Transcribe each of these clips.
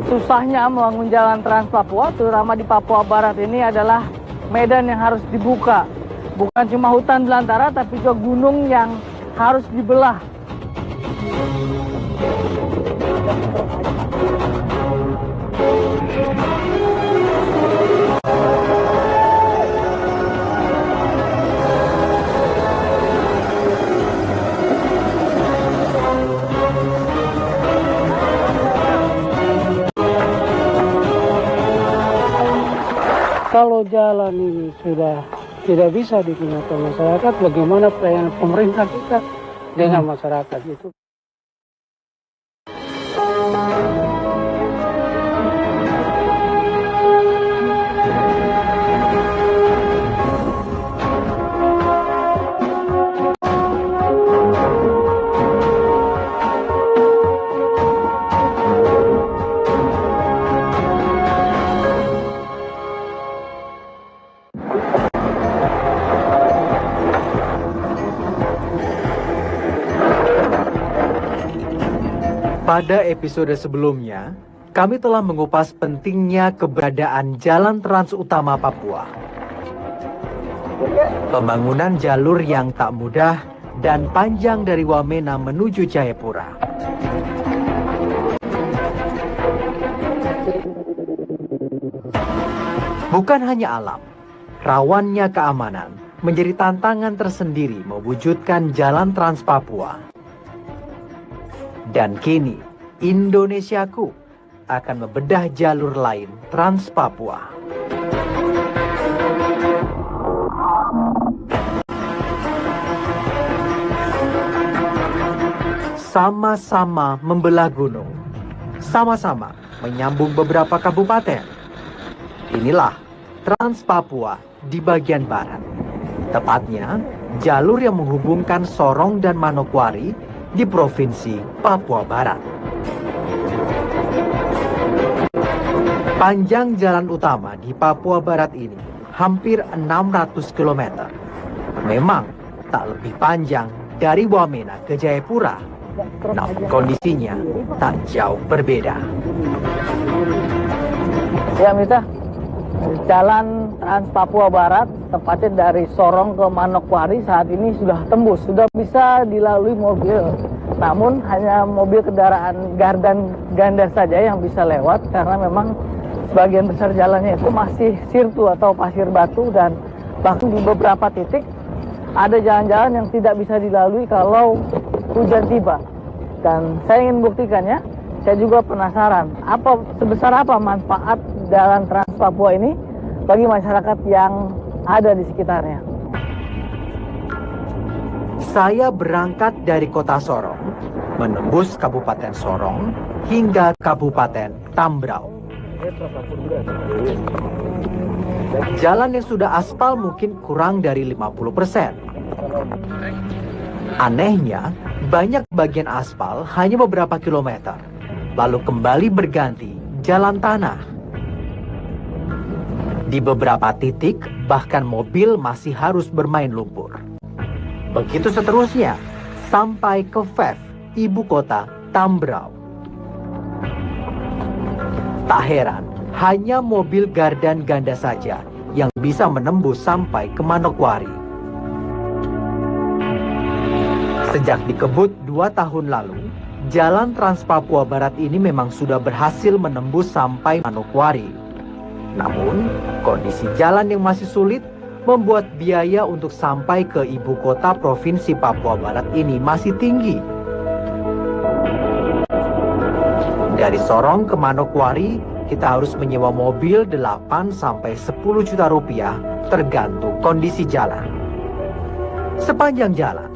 Susahnya membangun jalan Trans Papua, terutama di Papua Barat ini adalah medan yang harus dibuka. Bukan cuma hutan belantara, tapi juga gunung yang harus dibelah. Kalau jalan ini sudah tidak bisa digunakan masyarakat, bagaimana pelayanan pemerintah kita dengan masyarakat itu? Pada episode sebelumnya, kami telah mengupas pentingnya keberadaan Jalan Trans Utama Papua. Pembangunan jalur yang tak mudah dan panjang dari Wamena menuju Jayapura. Bukan hanya alam, rawannya keamanan menjadi tantangan tersendiri mewujudkan Jalan Trans Papua. Dan kini, Indonesiaku akan membedah jalur lain Trans Papua. Sama-sama membelah gunung, sama-sama menyambung beberapa kabupaten. Inilah Trans Papua di bagian barat. Tepatnya, jalur yang menghubungkan Sorong dan Manokwari di Provinsi Papua Barat. Panjang jalan utama di Papua Barat ini hampir 600 km. Memang tak lebih panjang dari Wamena ke Jayapura, namun kondisinya tak jauh berbeda. Ya, Mita, jalan Trans Papua Barat, tepatnya dari Sorong ke Manokwari saat ini sudah tembus, sudah bisa dilalui mobil. Namun hanya mobil kendaraan gardan ganda saja yang bisa lewat karena memang sebagian besar jalannya itu masih sirtu atau pasir batu, dan bahkan di beberapa titik ada jalan-jalan yang tidak bisa dilalui kalau hujan tiba. Dan saya ingin buktikannya. Saya juga penasaran sebesar apa manfaat Jalan Trans Papua ini bagi masyarakat yang ada di sekitarnya. Saya berangkat dari kota Sorong, menembus Kabupaten Sorong hingga Kabupaten Tambrau. Jalan yang sudah aspal mungkin kurang dari 50%. Anehnya, banyak bagian aspal hanya beberapa kilometer, lalu kembali berganti jalan tanah. Di beberapa titik, bahkan mobil masih harus bermain lumpur. Begitu seterusnya, sampai ke Vev, ibu kota Tambrau. Tak heran, hanya mobil gardan ganda saja yang bisa menembus sampai ke Manokwari. Sejak dikebut 2 tahun lalu, Jalan Trans Papua Barat ini memang sudah berhasil menembus sampai Manokwari. Namun, kondisi jalan yang masih sulit membuat biaya untuk sampai ke ibu kota Provinsi Papua Barat ini masih tinggi. Dari Sorong ke Manokwari, kita harus menyewa mobil 8 sampai 10 juta rupiah tergantung kondisi jalan. Sepanjang jalan,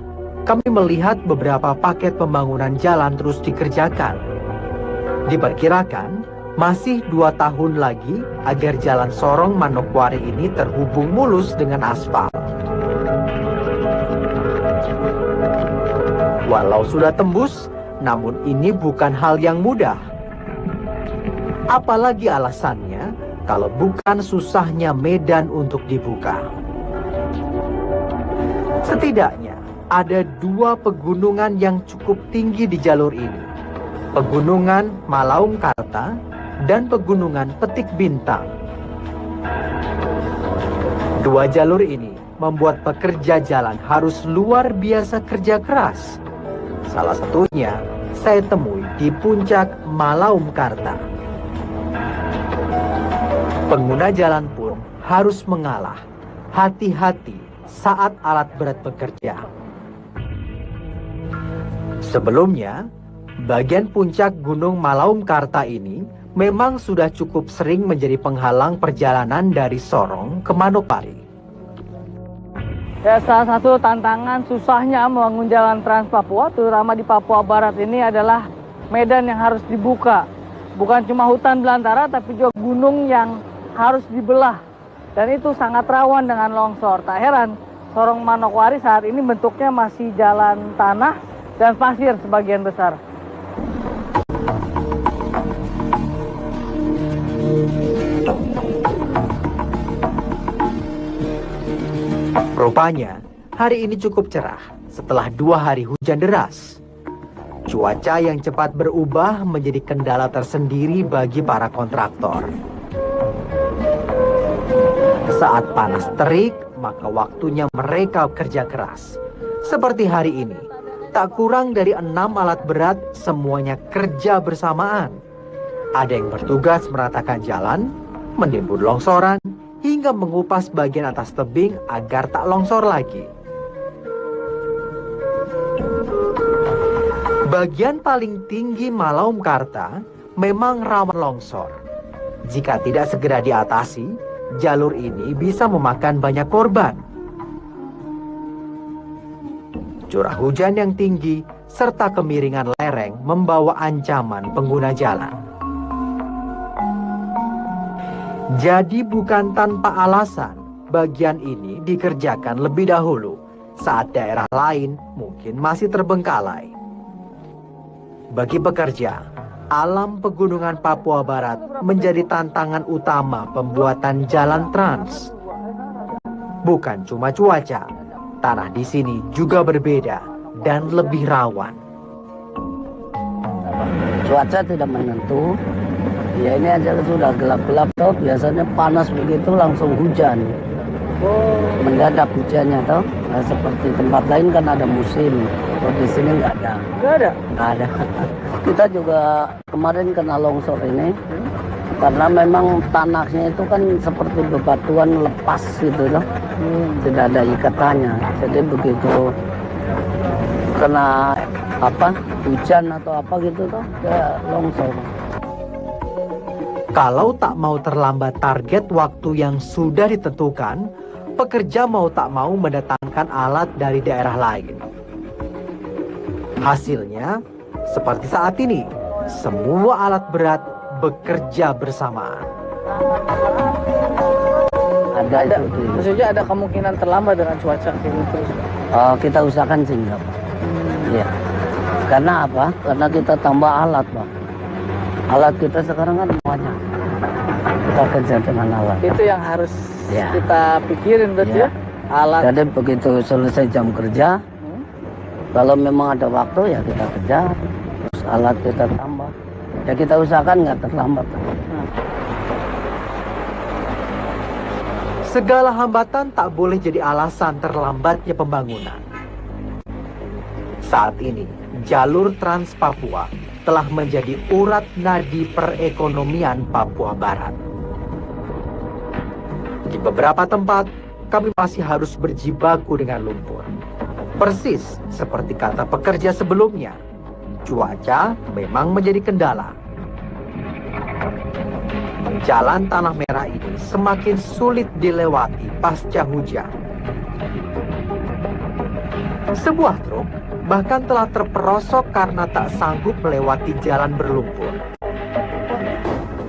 kami melihat beberapa paket pembangunan jalan terus dikerjakan. Diperkirakan masih 2 tahun lagi agar jalan Sorong Manokwari ini terhubung mulus dengan aspal. Walau sudah tembus, namun ini bukan hal yang mudah. Apalagi alasannya kalau bukan susahnya medan untuk dibuka. Setidaknya ada dua pegunungan yang cukup tinggi di jalur ini. Pegunungan Malaumkarta dan Pegunungan Petik Bintang. Dua jalur ini membuat pekerja jalan harus luar biasa kerja keras. Salah satunya saya temui di puncak Malaumkarta. Pengguna jalan pun harus mengalah, hati-hati saat alat berat bekerja. Sebelumnya, bagian puncak Gunung Malaumkarta ini memang sudah cukup sering menjadi penghalang perjalanan dari Sorong ke Manokwari. Ya, salah satu tantangan susahnya membangun jalan Trans Papua, terutama di Papua Barat ini adalah medan yang harus dibuka. Bukan cuma hutan belantara, tapi juga gunung yang harus dibelah. Dan itu sangat rawan dengan longsor. Tak heran, Sorong Manokwari saat ini bentuknya masih jalan tanah dan pasir sebagian besar. Rupanya, hari ini cukup cerah setelah 2 hari hujan deras. Cuaca yang cepat berubah menjadi kendala tersendiri bagi para kontraktor. Saat panas terik, maka waktunya mereka kerja keras. Seperti hari ini, tak kurang dari 6 alat berat semuanya kerja bersamaan. Ada yang bertugas meratakan jalan, menimbun longsoran, hingga mengupas bagian atas tebing agar tak longsor lagi. Bagian paling tinggi Malaumkarta memang rawan longsor. Jika tidak segera diatasi, jalur ini bisa memakan banyak korban. Curah hujan yang tinggi serta kemiringan lereng membawa ancaman pengguna jalan. Jadi bukan tanpa alasan bagian ini dikerjakan lebih dahulu saat daerah lain mungkin masih terbengkalai. Bagi pekerja, alam pegunungan Papua Barat menjadi tantangan utama pembuatan jalan trans. Bukan cuma cuaca, tanah di sini juga berbeda dan lebih rawan. Cuaca tidak menentu. Ya ini aja sudah gelap-gelap toh, biasanya panas begitu langsung hujan. Mendadak hujannya toh. Nah, seperti tempat lain kan ada musim. Kalau di sini nggak ada. Nggak ada? Nggak ada. Kita juga kemarin kena longsor ini. Karena memang tanahnya itu kan seperti bebatuan lepas gitu loh. Tidak ada ikatannya. Jadi begitu kena hujan atau apa gitu toh, ya longsor. Kalau tak mau terlambat target waktu yang sudah ditentukan, pekerja mau tak mau mendatangkan alat dari daerah lain. Hasilnya, seperti saat ini, semua alat berat bekerja bersamaan. Ada itu. Maksudnya ada kemungkinan terlambat dengan cuaca kayak gitu. Kita usahakan sih enggak, Pak. Iya. Karena apa? Karena kita tambah alat, Pak. Alat kita sekarang kan banyak. Kita kerja dengan alat. Itu yang harus Ya. kita pikirin berarti ya. Alat. Jadi begitu selesai jam kerja, kalau memang ada waktu ya kita kerja, terus alat kita tambah. Ya kita usahakan nggak terlambat. Segala hambatan tak boleh jadi alasan terlambatnya pembangunan. Saat ini, jalur Trans Papua telah menjadi urat nadi perekonomian Papua Barat. Di beberapa tempat, kami masih harus berjibaku dengan lumpur. Persis seperti kata pekerja sebelumnya, cuaca memang menjadi kendala. Jalan tanah merah ini semakin sulit dilewati pasca hujan. Sebuah truk bahkan telah terperosok karena tak sanggup melewati jalan berlumpur.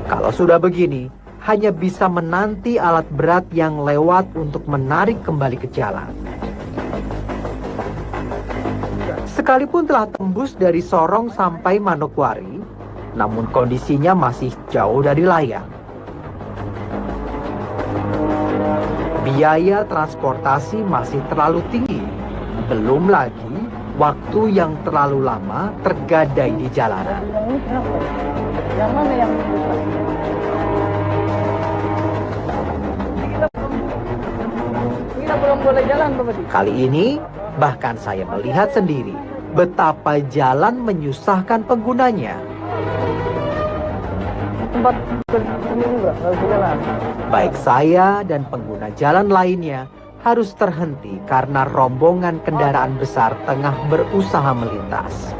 Kalau sudah begini, hanya bisa menanti alat berat yang lewat untuk menarik kembali ke jalan. Sekalipun telah tembus dari Sorong sampai Manokwari, namun kondisinya masih jauh dari layak. Biaya transportasi masih terlalu tinggi, Belum lagi waktu yang terlalu lama tergadai di jalanan. Yang ini kenapa? Yang mana yang besar? Kita belum boleh jalan berarti. Kali ini bahkan saya melihat sendiri betapa jalan menyusahkan penggunanya. Tempat ini juga nggak bisa jalan. Baik saya dan pengguna jalan lainnya harus terhenti karena rombongan kendaraan besar tengah berusaha melintas.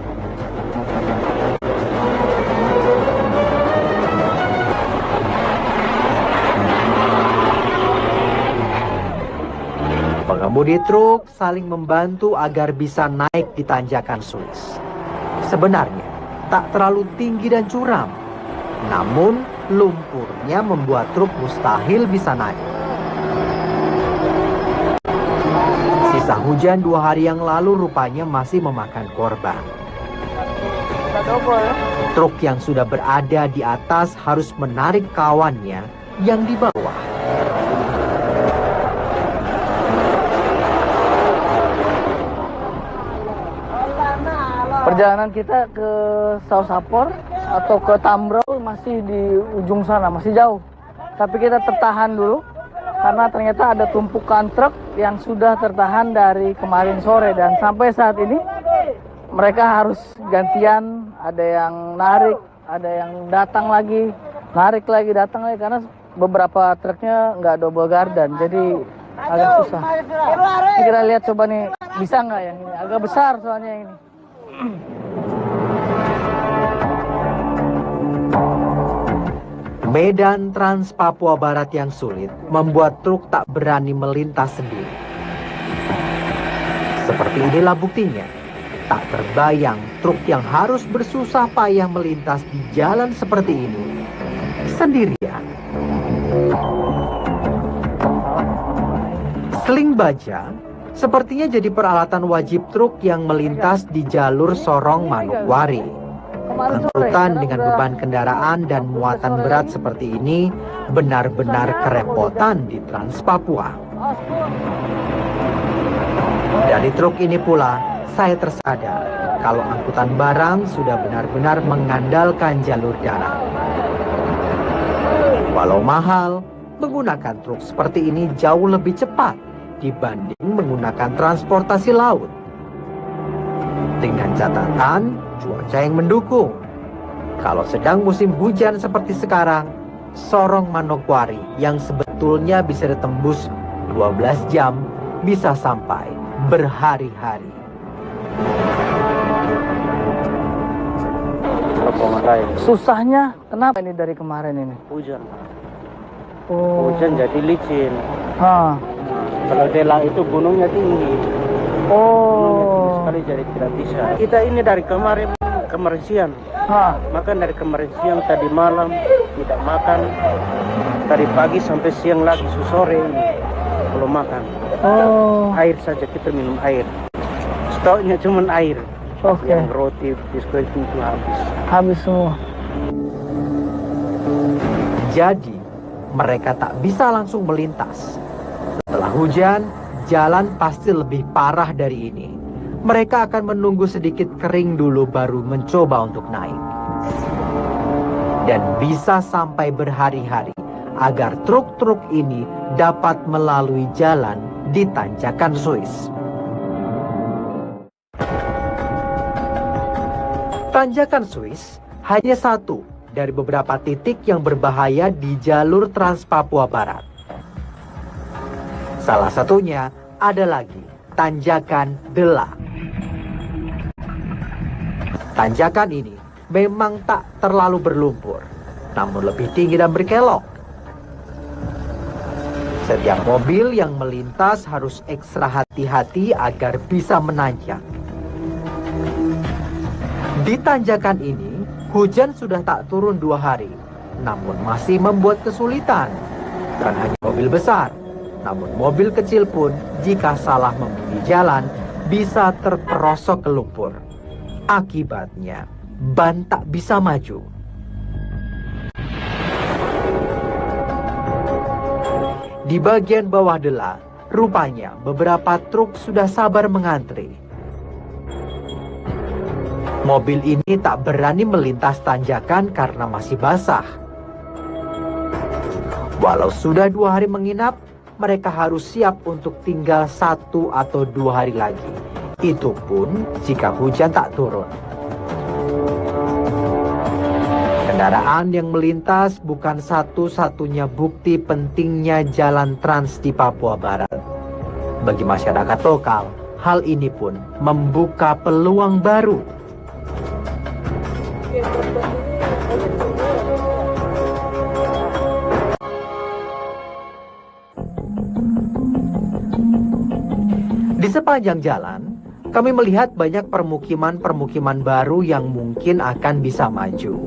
Pengemudi truk saling membantu agar bisa naik di tanjakan Swiss. Sebenarnya tak terlalu tinggi dan curam, namun lumpurnya membuat truk mustahil bisa naik. Sisa hujan 2 hari yang lalu rupanya masih memakan korban. Truk yang sudah berada di atas harus menarik kawannya yang di bawah. Perjalanan kita ke Sausapor atau ke Tambrau masih di ujung sana, masih jauh. Tapi kita tertahan dulu karena ternyata ada tumpukan truk yang sudah tertahan dari kemarin sore dan sampai saat ini mereka harus gantian, ada yang narik, ada yang datang lagi, narik lagi, datang lagi karena beberapa truknya nggak double gardan, jadi agak susah. Ini kita lihat coba nih, bisa nggak yang ini? Agak besar soalnya ini. Medan Trans Papua Barat yang sulit membuat truk tak berani melintas sendiri. Seperti inilah buktinya. Tak terbayang truk yang harus bersusah payah melintas di jalan seperti ini sendirian. Seling baja sepertinya jadi peralatan wajib truk yang melintas di jalur Sorong Manokwari. Angkutan dengan beban kendaraan dan muatan berat seperti ini benar-benar kerepotan di Trans Papua. Dari truk ini pula saya tersadar kalau angkutan barang sudah benar-benar mengandalkan jalur darat. Walau mahal, menggunakan truk seperti ini jauh lebih cepat dibanding menggunakan transportasi laut. Dengan catatan cuaca yang mendukung. Kalau sedang musim hujan seperti sekarang, Sorong Manokwari yang sebetulnya bisa ditembus 12 jam bisa sampai berhari-hari. Susahnya kenapa ini dari kemarin ini? Hujan. Oh. Hujan jadi licin. Ha. Kalau Dela itu gunungnya tinggi. Oh. Sekali jadi tidak bisa. Kita ini dari kemarin siang. Ha. Makan dari kemarin siang, tadi malam tidak makan. Tadi pagi sampai siang lagi, sore ini belum makan. Oh. Air saja, kita minum air. Stoknya cuma air. Oke. Yang roti, biskuit itu habis. Habis semua. Jadi, mereka tak bisa langsung melintas. Setelah hujan, jalan pasti lebih parah dari ini. Mereka akan menunggu sedikit kering dulu baru mencoba untuk naik. Dan bisa sampai berhari-hari agar truk-truk ini dapat melalui jalan di tanjakan Swiss. Tanjakan Swiss hanya satu dari beberapa titik yang berbahaya di jalur Trans Papua Barat. Salah satunya ada lagi Tanjakan Dela. Tanjakan ini memang tak terlalu berlumpur, namun lebih tinggi dan berkelok. Setiap mobil yang melintas harus ekstra hati-hati agar bisa menanjak. Di tanjakan ini, hujan sudah tak turun 2 hari, namun masih membuat kesulitan. Bukan hanya mobil besar, namun mobil kecil pun jika salah memilih jalan bisa terperosok ke lumpur. Akibatnya, ban tak bisa maju. Di bagian bawah Dela, Rupanya beberapa truk sudah sabar mengantri. Mobil ini tak berani melintas tanjakan karena masih basah. Walau sudah 2 hari menginap, mereka harus siap untuk tinggal 1 atau 2 hari lagi. Itu pun jika hujan tak turun. Kendaraan yang melintas bukan satu-satunya bukti pentingnya jalan trans di Papua Barat. Bagi masyarakat lokal, hal ini pun membuka peluang baru. Di sepanjang jalan, kami melihat banyak permukiman-permukiman baru yang mungkin akan bisa maju.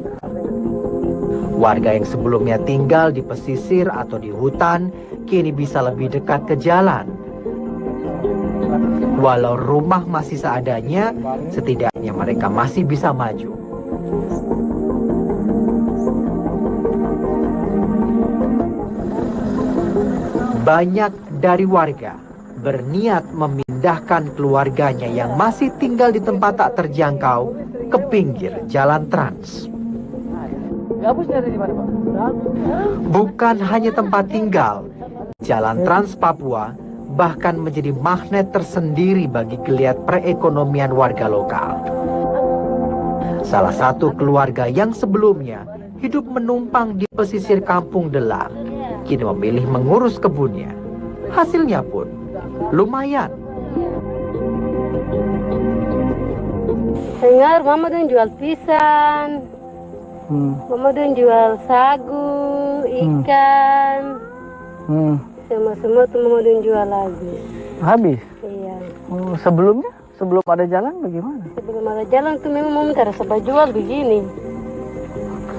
Warga yang sebelumnya tinggal di pesisir atau di hutan, kini bisa lebih dekat ke jalan. Walau rumah masih seadanya, setidaknya mereka masih bisa maju. Banyak dari warga berniat memindahkan keluarganya yang masih tinggal di tempat tak terjangkau ke pinggir jalan trans. Bukan hanya tempat tinggal, jalan trans Papua bahkan menjadi magnet tersendiri bagi geliat perekonomian warga lokal. Salah satu keluarga yang sebelumnya hidup menumpang di pesisir Kampung Delang, kini memilih mengurus kebunnya. Hasilnya pun lumayan. Dengar mama dong jual pisang, mama dong jual sagu, ikan, semua tuh mama dong jual lagi. Habis? Iya. Oh, sebelumnya? Sebelum ada jalan bagaimana? Sebelum ada jalan tuh memang mama terasa jual begini.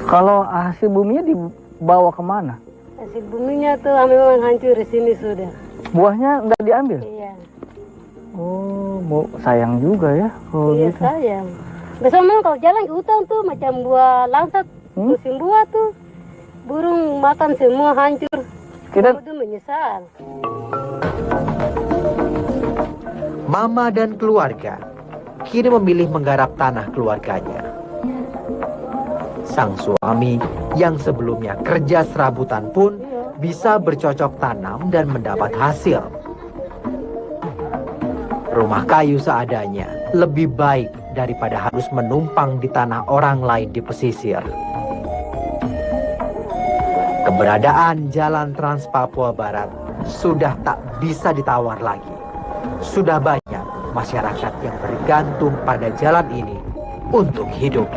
Kalau hasil buminya dibawa kemana? Hasil buminya tuh memang hancur di sini sudah. Buahnya nggak diambil? Iya. Oh, sayang juga ya kalau Iya gitu. sayang. Besok memang kalau jalan ke hutan tuh macam buah langsat, musim buah tuh burung makan semua hancur. Kita Itu menyesal. Mama dan keluarga kini memilih menggarap tanah keluarganya. Sang suami yang sebelumnya kerja serabutan pun bisa bercocok tanam dan mendapat hasil. Rumah kayu seadanya lebih baik daripada harus menumpang di tanah orang lain di pesisir. Keberadaan jalan Trans Papua Barat sudah tak bisa ditawar lagi. Sudah banyak masyarakat yang bergantung pada jalan ini untuk hidup.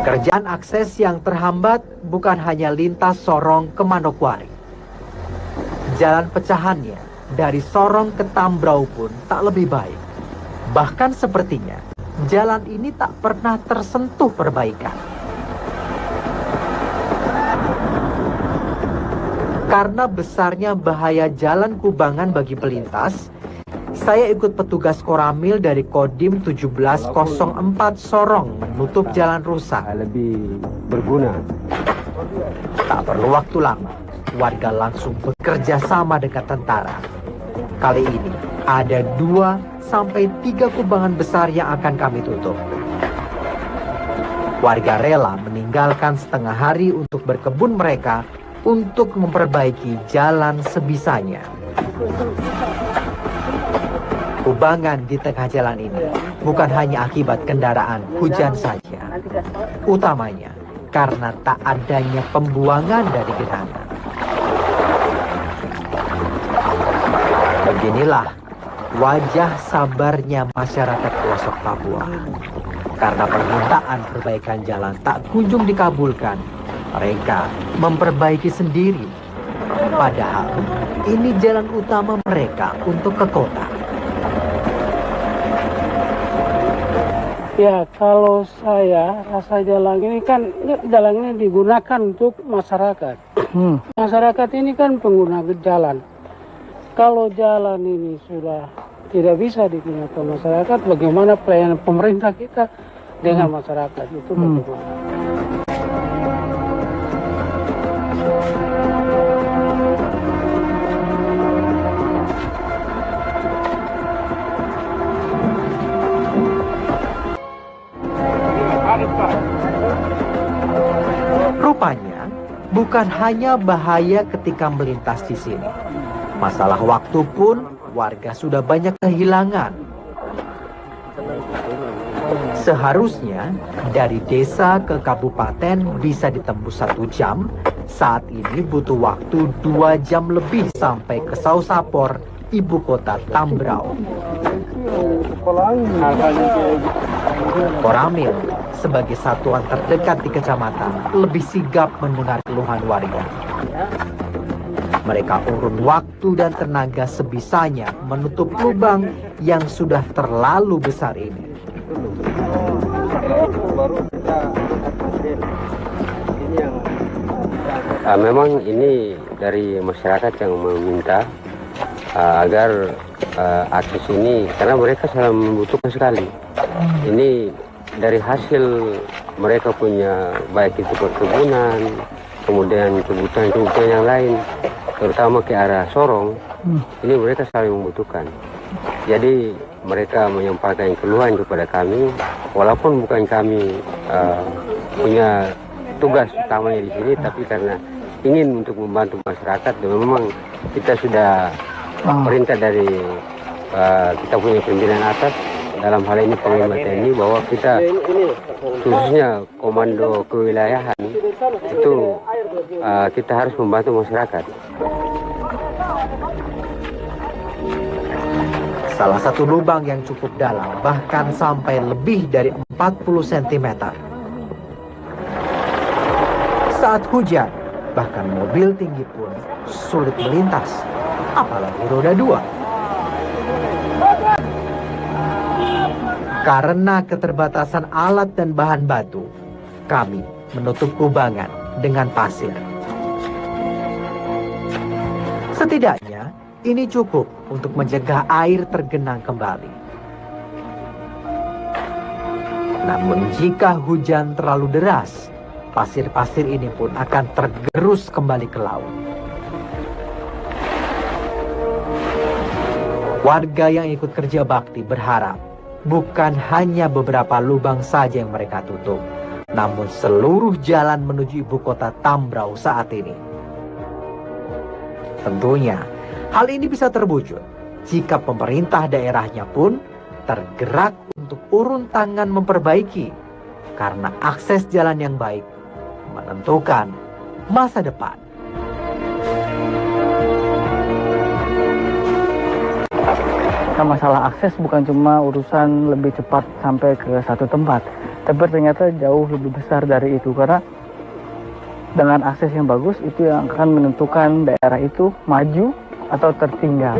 Pekerjaan akses yang terhambat bukan hanya lintas Sorong ke Manokwari. Jalan pecahannya dari Sorong ke Tambrau pun tak lebih baik. Bahkan sepertinya jalan ini tak pernah tersentuh perbaikan. Karena besarnya bahaya jalan kubangan bagi pelintas, saya ikut petugas Koramil dari Kodim 1704 Sorong menutup jalan rusak. Lebih berguna. Tak perlu waktu lama, warga langsung bekerja sama dengan tentara. Kali ini ada 2-3 kubangan besar yang akan kami tutup. Warga rela meninggalkan setengah hari untuk berkebun mereka untuk memperbaiki jalan sebisanya. Kubangan di tengah jalan ini bukan hanya akibat kendaraan hujan saja, utamanya karena tak adanya pembuangan dari genangan. Beginilah wajah sabarnya masyarakat pelosok Papua. Karena permintaan perbaikan jalan tak kunjung dikabulkan, mereka memperbaiki sendiri. Padahal ini jalan utama mereka untuk ke kota. Ya, kalau saya rasa jalan ini kan jalan ini digunakan untuk masyarakat. Masyarakat ini kan pengguna jalan. Kalau jalan ini sudah tidak bisa digunakan masyarakat, bagaimana pelayanan pemerintah kita dengan masyarakat itu bagaimana? Bukan hanya bahaya ketika melintas di sini, masalah waktu pun warga sudah banyak kehilangan. Seharusnya dari desa ke kabupaten bisa ditembus 1 jam, saat ini butuh waktu 2 jam lebih sampai ke Sausapor, ibu kota Tambrau. Koramil sebagai satuan terdekat di kecamatan lebih sigap mendengar keluhan warga. Mereka urun waktu dan tenaga sebisanya menutup lubang yang sudah terlalu besar ini. Memang ini dari masyarakat yang meminta agar akses ini, karena mereka sangat membutuhkan sekali. Ini dari hasil mereka punya, baik itu perkebunan, kemudian kebutuhan yang lain, terutama ke arah Sorong, ini mereka saling membutuhkan. Jadi mereka menyampaikan keluhan kepada kami, walaupun bukan kami punya tugas utamanya di sini, tapi karena ingin untuk membantu masyarakat, dan memang kita sudah perintah dari kita punya pimpinan atas, dalam hal ini Panglima TNI, bahwa kita khususnya Komando Kewilayahan itu kita harus membantu masyarakat. Salah satu lubang yang cukup dalam bahkan sampai lebih dari 40 cm. Saat hujan, bahkan mobil tinggi pun sulit melintas, apalagi roda 2. Karena keterbatasan alat dan bahan batu, kami menutup kubangan dengan pasir. Setidaknya, ini cukup untuk mencegah air tergenang kembali. Namun jika hujan terlalu deras, pasir-pasir ini pun akan tergerus kembali ke laut. Warga yang ikut kerja bakti berharap bukan hanya beberapa lubang saja yang mereka tutup, namun seluruh jalan menuju ibu kota Tambrau saat ini. Tentunya, hal ini bisa terwujud jika pemerintah daerahnya pun tergerak untuk urun tangan memperbaiki, karena akses jalan yang baik menentukan masa depan. Masalah akses bukan cuma urusan lebih cepat sampai ke satu tempat, tapi ternyata jauh lebih besar dari itu, karena dengan akses yang bagus itu yang akan menentukan daerah itu maju atau tertinggal.